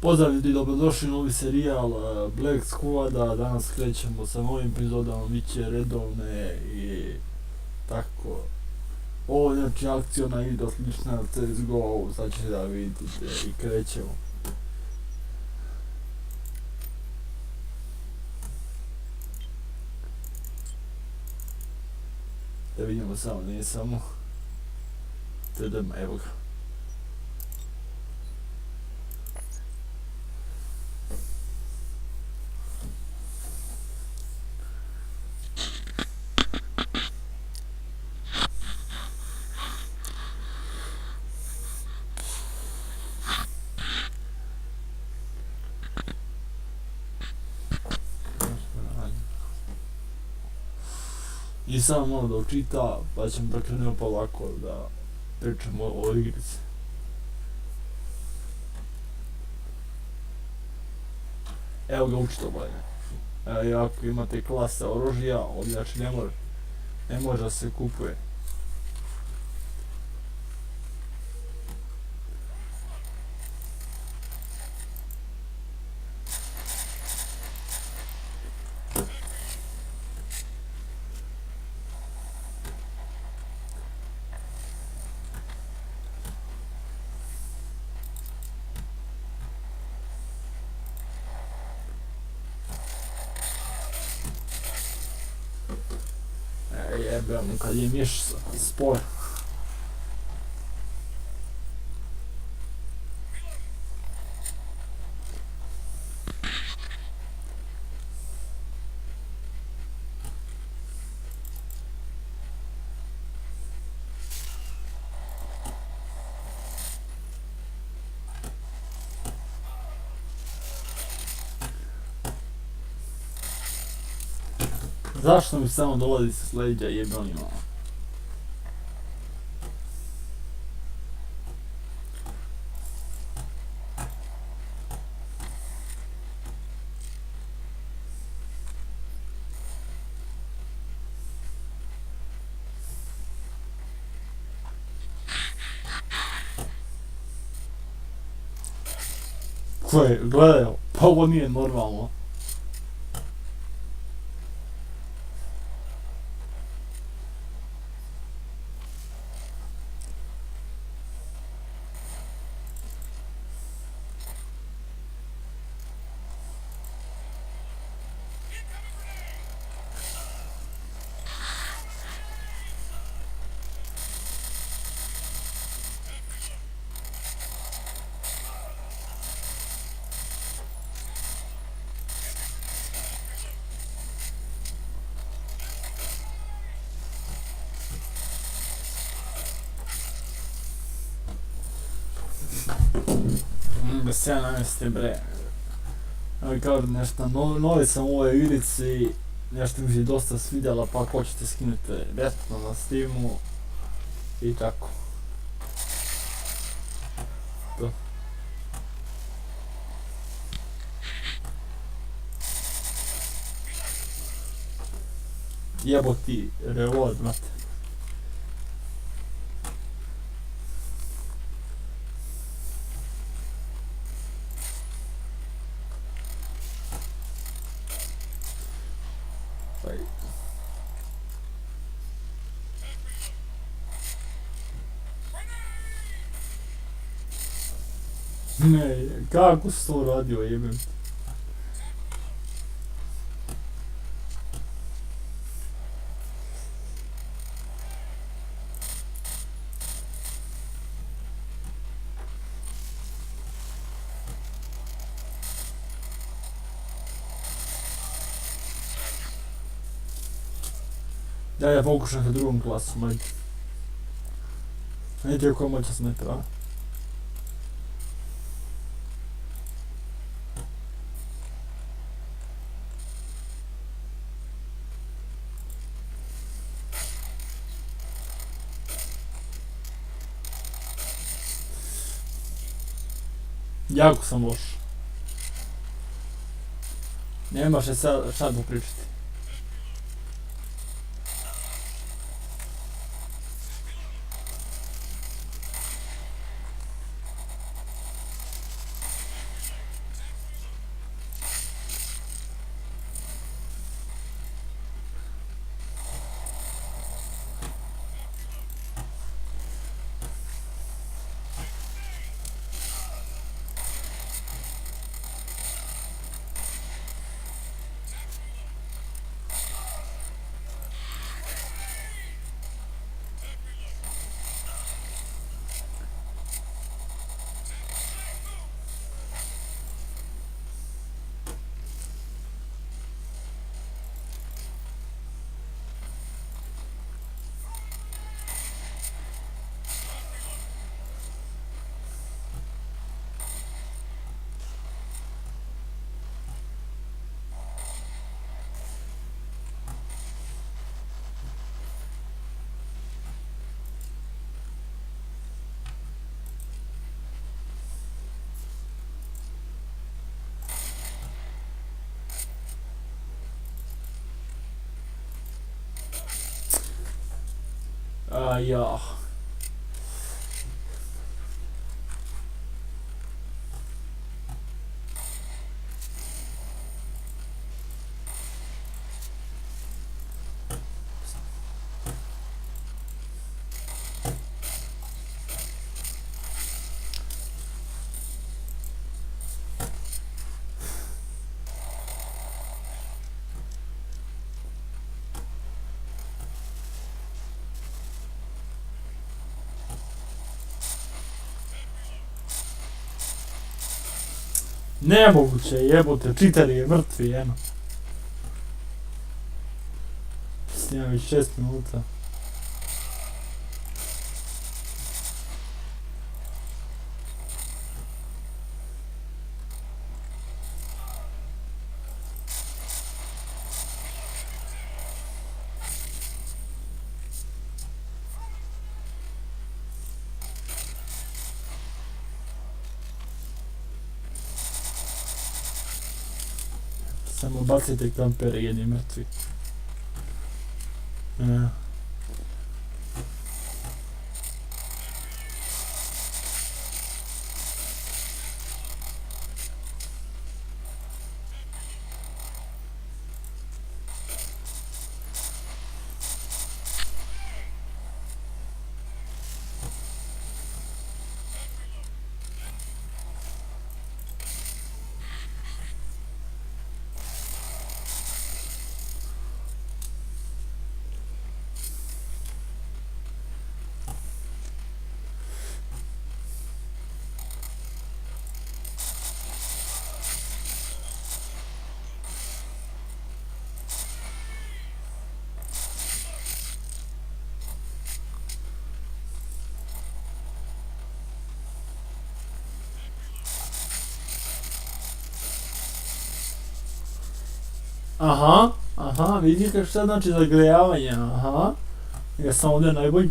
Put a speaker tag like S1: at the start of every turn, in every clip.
S1: Pozdrav ljudi, dobrodošli u novi serijal Black Squada. Danas krećemo sa novim epizodama, bit će redovne i tako. Ovo je znači akciona igra slična na CSGO, sad ćete da vidite i krećemo. Da vidimo samo, nije samo TDM, evo ga. I samo malo da učita, pa ćemo da krenemo polako da pričamo o igrici. Evo ga učito bolje. I ako imate klase oružja, ovdje znači ne može da se kupuje. Jebem, kad je miš spor. Zašto mi samo dolazi s leđa jebanima? Koje, gledaj, pa ovo nije normalno. Bez 17 bre. Evo kažem nešto, novi sam u ovoj igrici, nešto mi se dosta svidjela, pa ako hoćete skinute besplatno na Steamu i tako. To. Jebo ti reload, znate. Ne, kako si to uradio, jebem. Ja pokušam sa drugom klasom, ajde. Ajde koja moća se ne treba. Jako sam loš. Nemaš se sad popričati. ja. Nemoguće, jebote, čitari je mrtvi, eno. Snimam već 6 minuta. Samo bacite kampere, jedni mrtvi. Aha, vidite šta znači zagrejavanje, aha. Ja sam ovdje najbolji.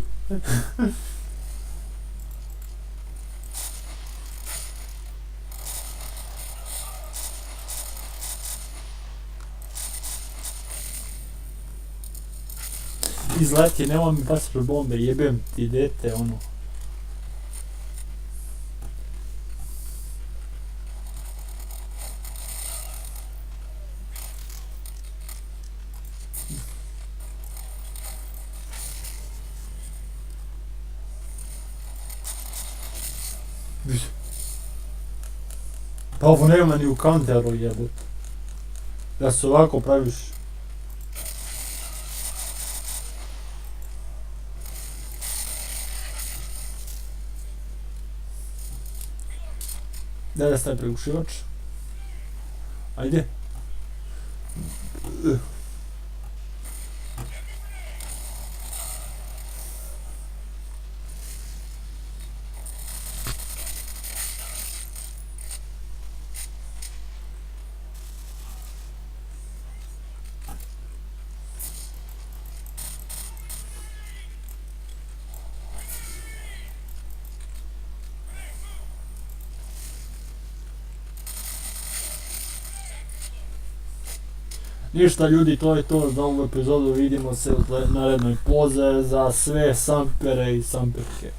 S1: Izleti, nemoj mi baciti bombe, jebem ti dete, ono. Pa ovo nema ni u counteru, jebut. Da se ovako praviš. Da staje pregušivač. Ajde. Ništa ljudi, to je to za ovu epizodu, vidimo se u narednoj poze za sve sampere i samperke.